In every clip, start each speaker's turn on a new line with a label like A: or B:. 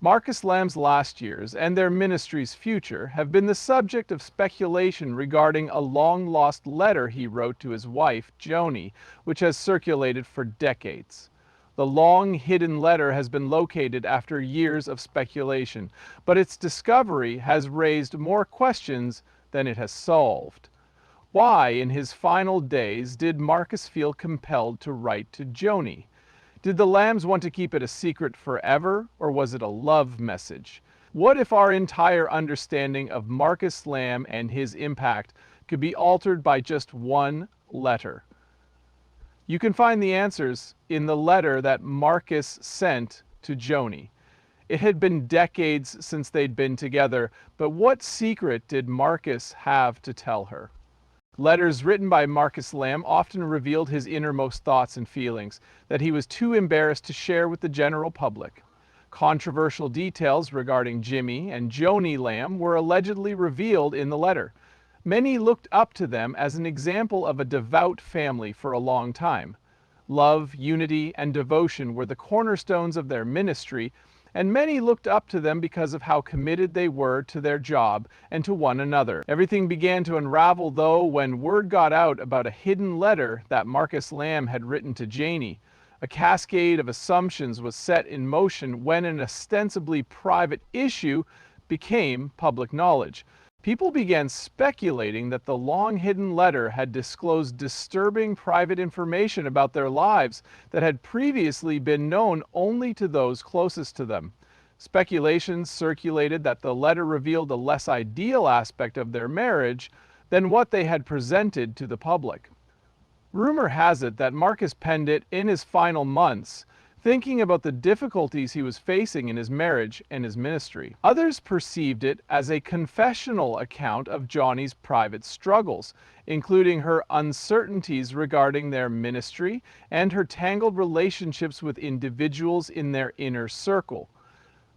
A: Marcus Lamb's last years and their ministry's future have been the subject of speculation regarding a long-lost letter he wrote to his wife, Joni, which has circulated for decades. The long-hidden letter has been located after years of speculation, but its discovery has raised more questions than it has solved. Why, in his final days, did Marcus feel compelled to write to Joni? Did the Lambs want to keep it a secret forever, or was it a love message? What if our entire understanding of Marcus Lamb and his impact could be altered by just one letter? You can find the answers in the letter that Marcus sent to Joni. It had been decades since they'd been together, but what secret did Marcus have to tell her? Letters written by Marcus Lamb often revealed his innermost thoughts and feelings that he was too embarrassed to share with the general public. Controversial details regarding Jimmy and Joni Lamb were allegedly revealed in the letter. Many looked up to them as an example of a devout family for a long time. Love, unity, and devotion were the cornerstones of their ministry, and many looked up to them because of how committed they were to their job and to one another. Everything began to unravel, though, when word got out about a hidden letter that Marcus Lamb had written to Joni. A cascade of assumptions was set in motion when an ostensibly private issue became public knowledge. People began speculating that the long-hidden letter had disclosed disturbing private information about their lives that had previously been known only to those closest to them. Speculations circulated that the letter revealed a less ideal aspect of their marriage than what they had presented to the public. Rumor has it that Marcus penned it in his final months, thinking about the difficulties he was facing in his marriage and his ministry. Others perceived it as a confessional account of Joni's private struggles, including her uncertainties regarding their ministry and her tangled relationships with individuals in their inner circle.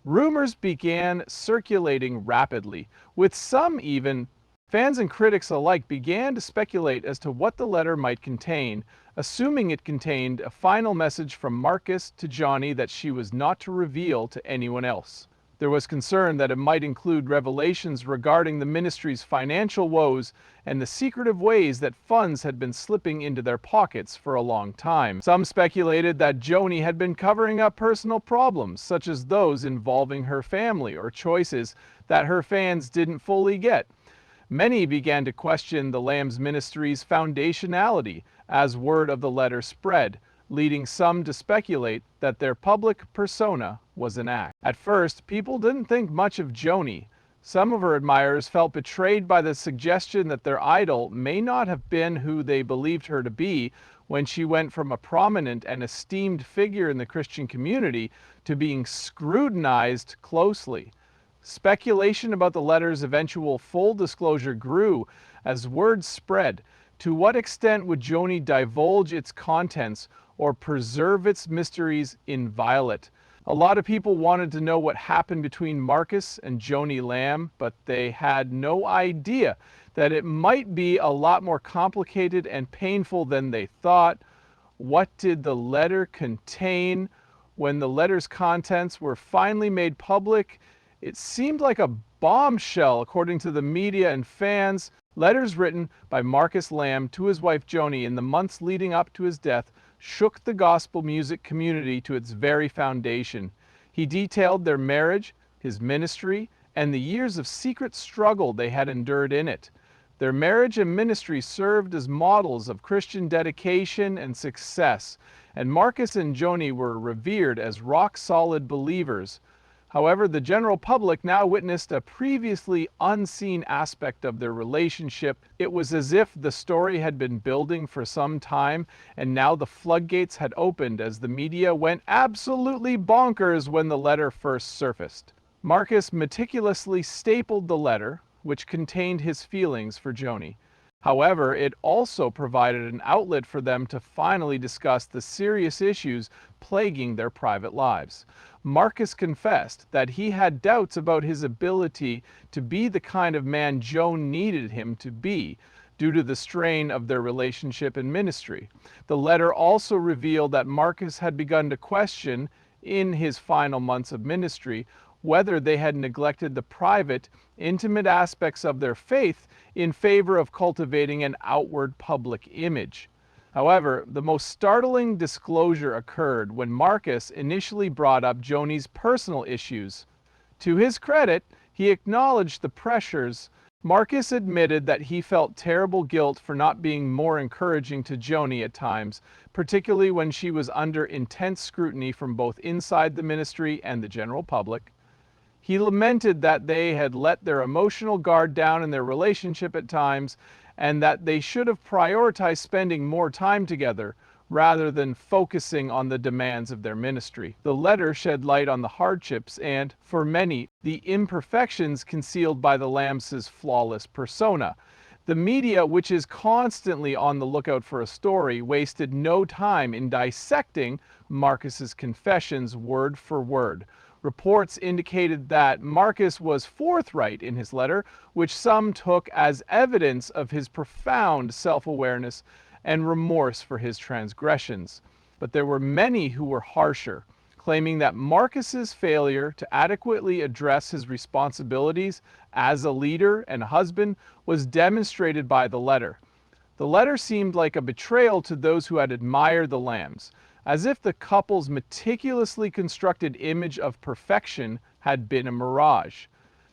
A: Rumors began circulating rapidly, with some even fans and critics alike began to speculate as to what the letter might contain, assuming it contained a final message from Marcus to Joni that she was not to reveal to anyone else. There was concern that it might include revelations regarding the ministry's financial woes and the secretive ways that funds had been slipping into their pockets for a long time. Some speculated that Joni had been covering up personal problems, such as those involving her family or choices that her fans didn't fully get. Many began to question the Lamb's ministry's foundationality as word of the letter spread, leading some to speculate that their public persona was an act. At first, people didn't think much of Joni. Some of her admirers felt betrayed by the suggestion that their idol may not have been who they believed her to be when she went from a prominent and esteemed figure in the Christian community to being scrutinized closely. Speculation about the letter's eventual full disclosure grew as word spread. To what extent would Joni divulge its contents or preserve its mysteries inviolate? A lot of people wanted to know what happened between Marcus and Joni Lamb, but they had no idea that it might be a lot more complicated and painful than they thought. What did the letter contain? When the letter's contents were finally made public, it seemed like a bombshell, according to the media and fans. Letters written by Marcus Lamb to his wife Joni in the months leading up to his death shook the gospel music community to its very foundation. He detailed their marriage, his ministry, and the years of secret struggle they had endured in it. Their marriage and ministry served as models of Christian dedication and success, and Marcus and Joni were revered as rock-solid believers. However, the general public now witnessed a previously unseen aspect of their relationship. It was as if the story had been building for some time, and now the floodgates had opened as the media went absolutely bonkers when the letter first surfaced. Marcus meticulously stapled the letter, which contained his feelings for Joni. However, it also provided an outlet for them to finally discuss the serious issues plaguing their private lives. Marcus confessed that he had doubts about his ability to be the kind of man Joan needed him to be, due to the strain of their relationship and ministry. The letter also revealed that Marcus had begun to question, in his final months of ministry, whether they had neglected the private, intimate aspects of their faith in favor of cultivating an outward public image. However, the most startling disclosure occurred when Marcus initially brought up Joni's personal issues. To his credit, he acknowledged the pressures. Marcus admitted that he felt terrible guilt for not being more encouraging to Joni at times, particularly when she was under intense scrutiny from both inside the ministry and the general public. He lamented that they had let their emotional guard down in their relationship at times, and that they should have prioritized spending more time together rather than focusing on the demands of their ministry. The letter shed light on the hardships and, for many, the imperfections concealed by the Lambs' flawless persona. The media, which is constantly on the lookout for a story, wasted no time in dissecting Marcus's confessions word for word. Reports indicated that Marcus was forthright in his letter, which some took as evidence of his profound self-awareness and remorse for his transgressions. But there were many who were harsher, claiming that Marcus's failure to adequately address his responsibilities as a leader and husband was demonstrated by the letter. The letter seemed like a betrayal to those who had admired the Lambs, as if the couple's meticulously constructed image of perfection had been a mirage.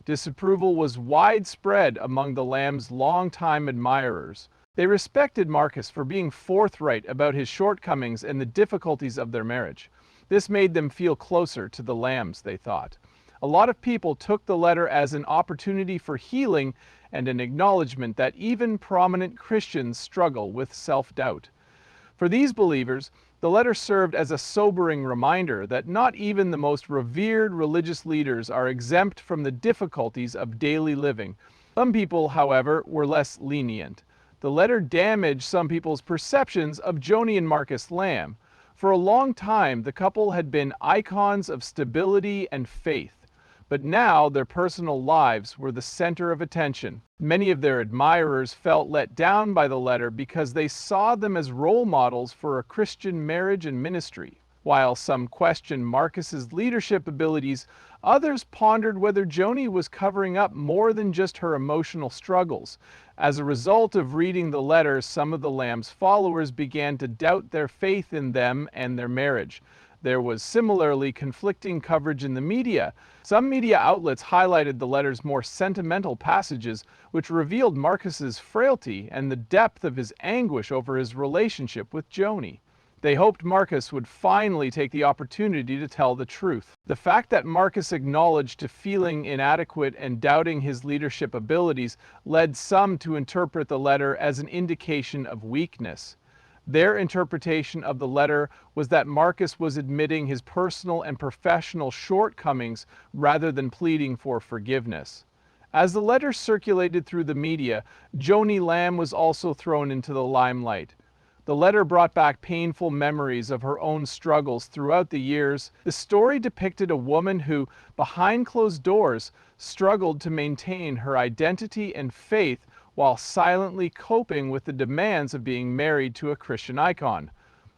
A: Disapproval was widespread among the Lambs' longtime admirers. They respected Marcus for being forthright about his shortcomings and the difficulties of their marriage. This made them feel closer to the Lambs, they thought. A lot of people took the letter as an opportunity for healing and an acknowledgement that even prominent Christians struggle with self-doubt. For these believers, the letter served as a sobering reminder that not even the most revered religious leaders are exempt from the difficulties of daily living. Some people, however, were less lenient. The letter damaged some people's perceptions of Joni and Marcus Lamb. For a long time, the couple had been icons of stability and faith. But now their personal lives were the center of attention. Many of their admirers felt let down by the letter because they saw them as role models for a Christian marriage and ministry. While some questioned Marcus's leadership abilities, others pondered whether Joni was covering up more than just her emotional struggles. As a result of reading the letter, some of the Lamb's followers began to doubt their faith in them and their marriage. There was similarly conflicting coverage in the media. Some media outlets highlighted the letter's more sentimental passages, which revealed Marcus's frailty and the depth of his anguish over his relationship with Joni. They hoped Marcus would finally take the opportunity to tell the truth. The fact that Marcus acknowledged to feeling inadequate and doubting his leadership abilities led some to interpret the letter as an indication of weakness. Their interpretation of the letter was that Marcus was admitting his personal and professional shortcomings rather than pleading for forgiveness. As the letter circulated through the media, Joni Lamb was also thrown into the limelight. The letter brought back painful memories of her own struggles throughout the years. The story depicted a woman who, behind closed doors, struggled to maintain her identity and faith while silently coping with the demands of being married to a Christian icon.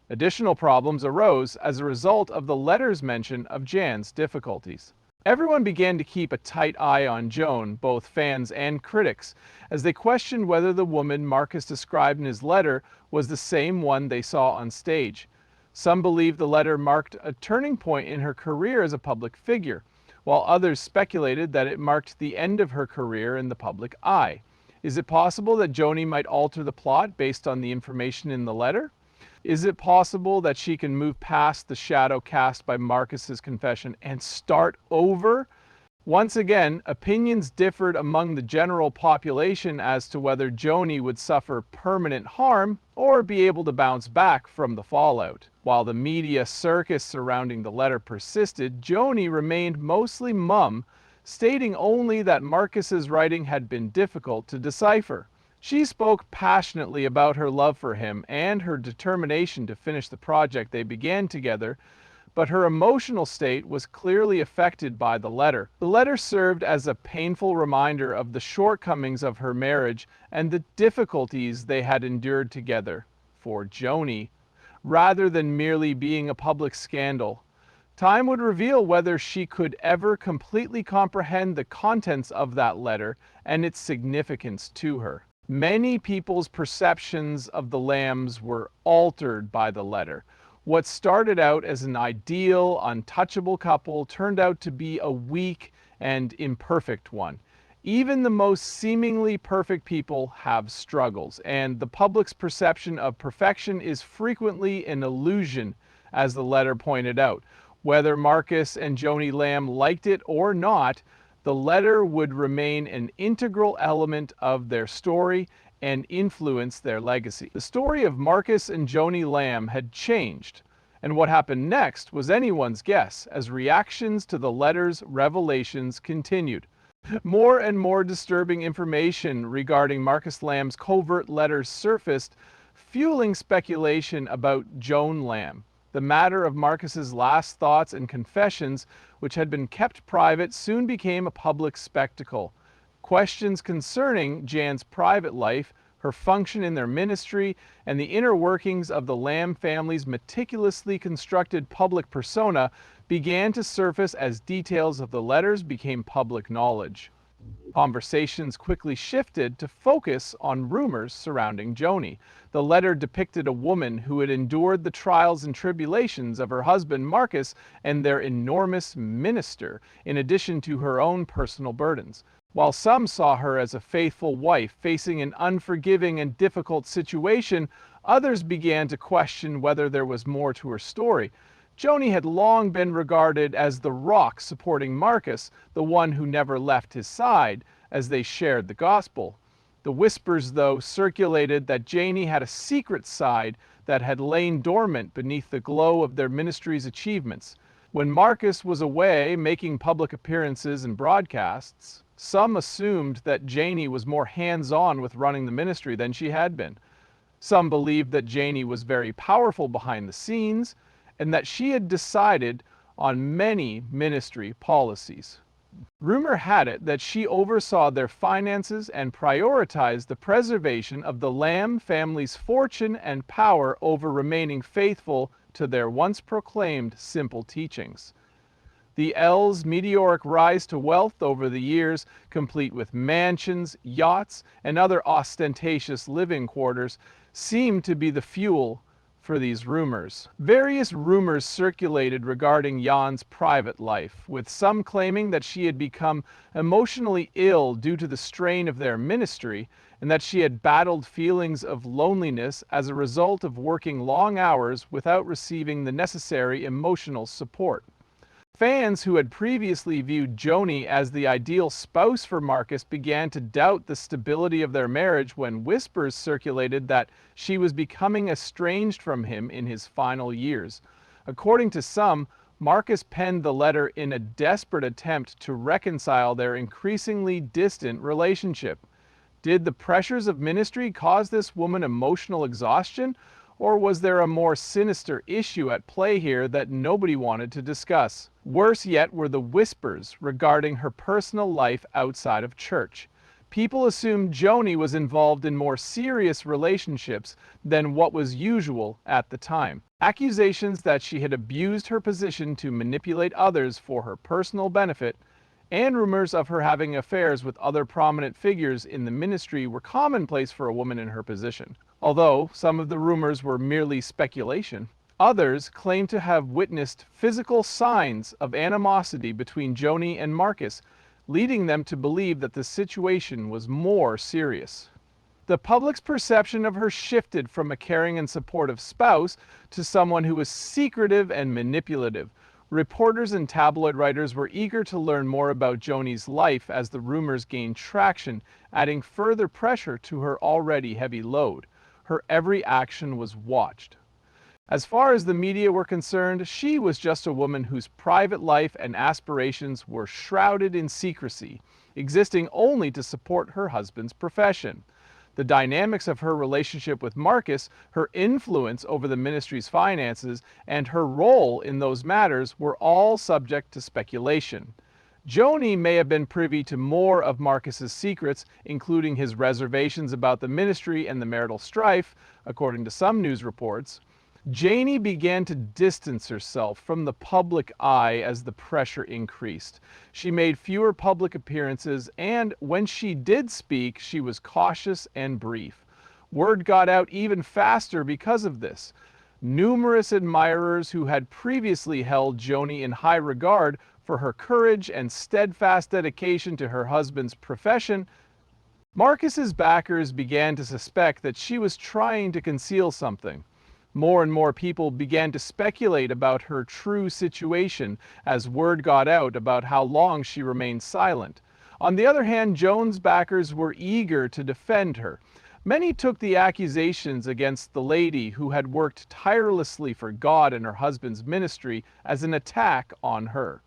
A: Additional problems arose as a result of the letter's mention of Jan's difficulties. Everyone began to keep a tight eye on Joan, both fans and critics, as they questioned whether the woman Marcus described in his letter was the same one they saw on stage. Some believed the letter marked a turning point in her career as a public figure, while others speculated that it marked the end of her career in the public eye. Is it possible that Joni might alter the plot based on the information in the letter? Is it possible that she can move past the shadow cast by Marcus's confession and start over? Once again, opinions differed among the general population as to whether Joni would suffer permanent harm or be able to bounce back from the fallout. While the media circus surrounding the letter persisted, Joni remained mostly mum, stating only that Marcus's writing had been difficult to decipher. She spoke passionately about her love for him and her determination to finish the project they began together, but her emotional state was clearly affected by the letter. The letter served as a painful reminder of the shortcomings of her marriage and the difficulties they had endured together. For Joni, rather than merely being a public scandal, Time would reveal whether she could ever completely comprehend the contents of that letter and its significance to her. Many people's perceptions of the Lambs were altered by the letter. What started out as an ideal, untouchable couple turned out to be a weak and imperfect one. Even the most seemingly perfect people have struggles, and the public's perception of perfection is frequently an illusion, as the letter pointed out. Whether Marcus and Joni Lamb liked it or not, the letter would remain an integral element of their story and influence their legacy. The story of Marcus and Joni Lamb had changed, and what happened next was anyone's guess as reactions to the letter's revelations continued. More and more disturbing information regarding Marcus Lamb's covert letters surfaced, fueling speculation about Joan Lamb. The matter of Marcus's last thoughts and confessions, which had been kept private, soon became a public spectacle. Questions concerning Jan's private life, her function in their ministry, and the inner workings of the Lamb family's meticulously constructed public persona began to surface as details of the letters became public knowledge. Conversations quickly shifted to focus on rumors surrounding Joni. The letter depicted a woman who had endured the trials and tribulations of her husband Marcus and their enormous minister, in addition to her own personal burdens. While some saw her as a faithful wife facing an unforgiving and difficult situation, others began to question whether there was more to her story. Joni had long been regarded as the rock supporting Marcus, the one who never left his side, as they shared the gospel. The whispers, though, circulated that Joni had a secret side that had lain dormant beneath the glow of their ministry's achievements. When Marcus was away making public appearances and broadcasts, some assumed that Joni was more hands-on with running the ministry than she had been. Some believed that Joni was very powerful behind the scenes, and that she had decided on many ministry policies. Rumor had it that she oversaw their finances and prioritized the preservation of the Lamb family's fortune and power over remaining faithful to their once proclaimed simple teachings. The L's meteoric rise to wealth over the years, complete with mansions, yachts, and other ostentatious living quarters, seemed to be the fuel for these rumors. Various rumors circulated regarding Jan's private life, with some claiming that she had become emotionally ill due to the strain of their ministry, and that she had battled feelings of loneliness as a result of working long hours without receiving the necessary emotional support. Fans who had previously viewed Joni as the ideal spouse for Marcus began to doubt the stability of their marriage when whispers circulated that she was becoming estranged from him in his final years. According to some, Marcus penned the letter in a desperate attempt to reconcile their increasingly distant relationship. Did the pressures of ministry cause this woman emotional exhaustion, or was there a more sinister issue at play here that nobody wanted to discuss? Worse yet were the whispers regarding her personal life outside of church. People assumed Joni was involved in more serious relationships than what was usual at the time. Accusations that she had abused her position to manipulate others for her personal benefit, and rumors of her having affairs with other prominent figures in the ministry were commonplace for a woman in her position. Although some of the rumors were merely speculation, others claimed to have witnessed physical signs of animosity between Joni and Marcus, leading them to believe that the situation was more serious. The public's perception of her shifted from a caring and supportive spouse to someone who was secretive and manipulative. Reporters and tabloid writers were eager to learn more about Joni's life as the rumors gained traction, adding further pressure to her already heavy load. Her every action was watched. As far as the media were concerned, she was just a woman whose private life and aspirations were shrouded in secrecy, existing only to support her husband's profession. The dynamics of her relationship with Marcus, her influence over the ministry's finances, and her role in those matters were all subject to speculation. Joni may have been privy to more of Marcus's secrets, including his reservations about the ministry and the marital strife, according to some news reports. Janie began to distance herself from the public eye as the pressure increased. She made fewer public appearances, and when she did speak, she was cautious and brief. Word got out even faster because of this. Numerous admirers who had previously held Joni in high regard for her courage and steadfast dedication to her husband's profession, Marcus's backers began to suspect that she was trying to conceal something. More and more people began to speculate about her true situation as word got out about how long she remained silent. On the other hand, Joan's backers were eager to defend her. Many took the accusations against the lady who had worked tirelessly for God and her husband's ministry as an attack on her.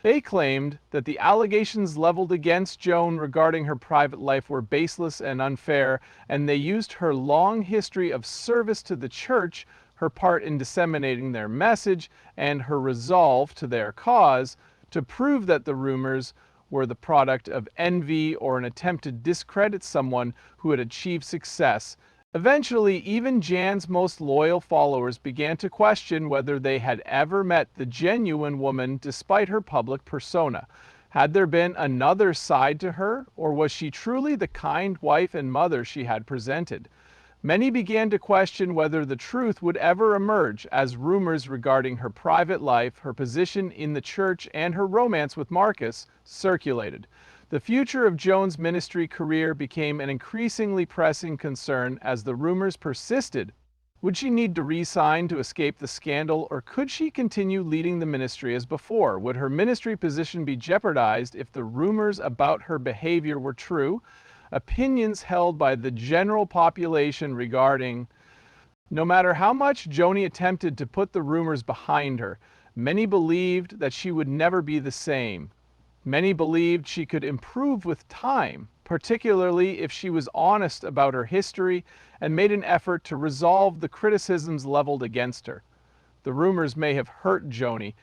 A: They claimed that the allegations leveled against Joan regarding her private life were baseless and unfair, and they used her long history of service to the church, her part in disseminating their message, and her resolve to their cause to prove that the rumors were the product of envy or an attempt to discredit someone who had achieved success. Eventually, even Jan's most loyal followers began to question whether they had ever met the genuine woman despite her public persona. Had there been another side to her, or was she truly the kind wife and mother she had presented? Many began to question whether the truth would ever emerge as rumors regarding her private life, her position in the church, and her romance with Marcus circulated. The future of Joan's ministry career became an increasingly pressing concern as the rumors persisted. Would she need to resign to escape the scandal, or could she continue leading the ministry as before? Would her ministry position be jeopardized if the rumors about her behavior were true? Opinions held by the general population regarding no matter how much Joni attempted to put the rumors behind her, many believed that she would never be the same. Many believed she could improve with time, particularly if she was honest about her history and made an effort to resolve the criticisms leveled against her. The rumors may have hurt Joni,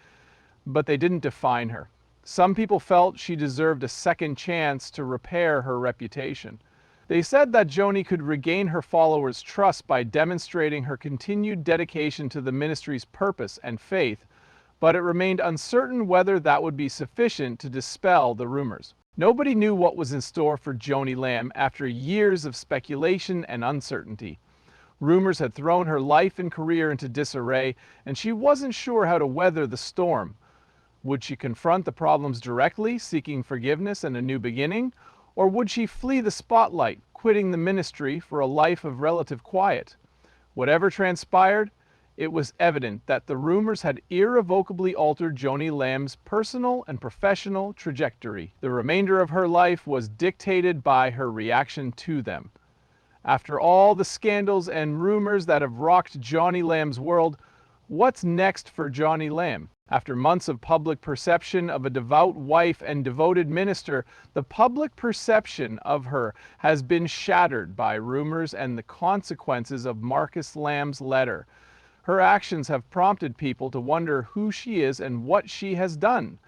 A: but they didn't define her. Some people felt she deserved a second chance to repair her reputation. They said that Joni could regain her followers' trust by demonstrating her continued dedication to the ministry's purpose and faith, but it remained uncertain whether that would be sufficient to dispel the rumors. Nobody knew what was in store for Joni Lamb after years of speculation and uncertainty. Rumors had thrown her life and career into disarray, and she wasn't sure how to weather the storm. Would she confront the problems directly, seeking forgiveness and a new beginning? Or would she flee the spotlight, quitting the ministry for a life of relative quiet? Whatever transpired, it was evident that the rumors had irrevocably altered Joni Lamb's personal and professional trajectory. The remainder of her life was dictated by her reaction to them. After all the scandals and rumors that have rocked Joni Lamb's world, what's next for Joni Lamb? After months of public perception of a devout wife and devoted minister, the public perception of her has been shattered by rumors and the consequences of Marcus Lamb's letter. Her actions have prompted people to wonder who she is and what she has done.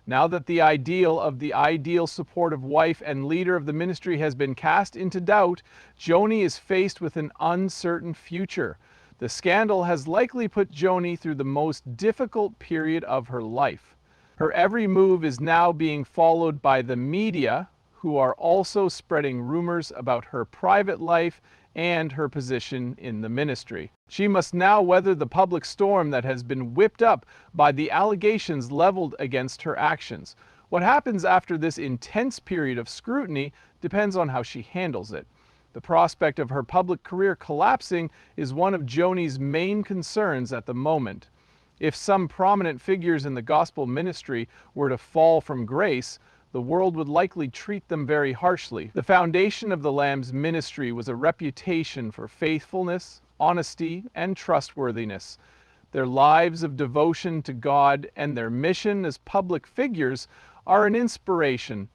A: Now that the ideal of the ideal supportive wife and leader of the ministry has been cast into doubt, Joni is faced with an uncertain future. The scandal has likely put Joni through the most difficult period of her life. Her every move is now being followed by the media, who are also spreading rumors about her private life and her position in the ministry. She must now weather the public storm that has been whipped up by the allegations leveled against her actions. What happens after this intense period of scrutiny depends on how she handles it. The prospect of her public career collapsing is one of Joni's main concerns at the moment. If some prominent figures in the gospel ministry were to fall from grace, the world would likely treat them very harshly. The foundation of the Lamb's ministry was a reputation for faithfulness, honesty, and trustworthiness. Their lives of devotion to God and their mission as public figures are an inspiration.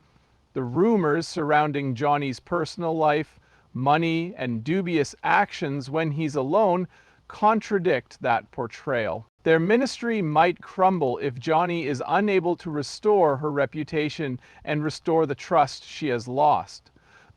A: The rumors surrounding Joni's personal life, money, and dubious actions when he's alone contradict that portrayal. Their ministry might crumble if Joni is unable to restore her reputation and restore the trust she has lost.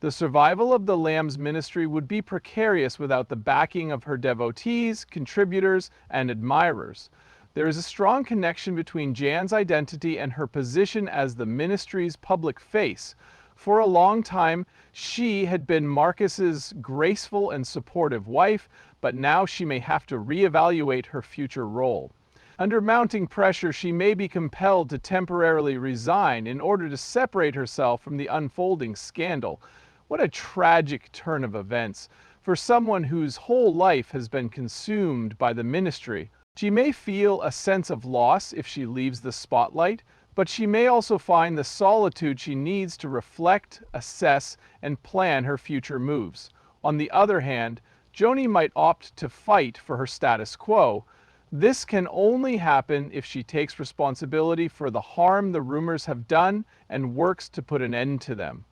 A: The survival of the Lamb's ministry would be precarious without the backing of her devotees, contributors, and admirers. There is a strong connection between Jan's identity and her position as the ministry's public face. For a long time, she had been Marcus's graceful and supportive wife, but now she may have to reevaluate her future role. Under mounting pressure, she may be compelled to temporarily resign in order to separate herself from the unfolding scandal. What a tragic turn of events for someone whose whole life has been consumed by the ministry. She may feel a sense of loss if she leaves the spotlight, but she may also find the solitude she needs to reflect, assess, and plan her future moves. On the other hand, Joni might opt to fight for her status quo. This can only happen if she takes responsibility for the harm the rumors have done and works to put an end to them.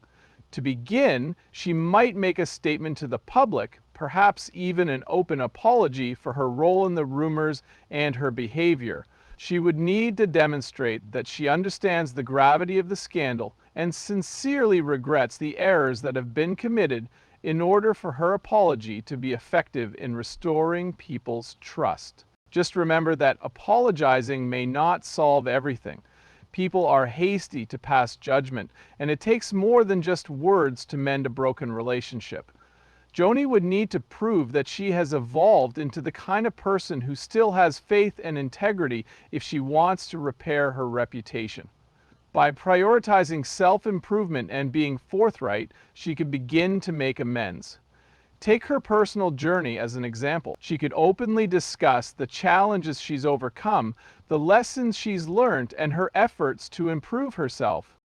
A: To begin, she might make a statement to the public, perhaps even an open apology for her role in the rumors and her behavior. She would need to demonstrate that she understands the gravity of the scandal and sincerely regrets the errors that have been committed in order for her apology to be effective in restoring people's trust. Just remember that apologizing may not solve everything. People are hasty to pass judgment, and it takes more than just words to mend a broken relationship. Joni would need to prove that she has evolved into the kind of person who still has faith and integrity if she wants to repair her reputation. By prioritizing self-improvement and being forthright, she could begin to make amends. Take her personal journey as an example. She could openly discuss the challenges she's overcome, the lessons she's learned, and her efforts to improve herself.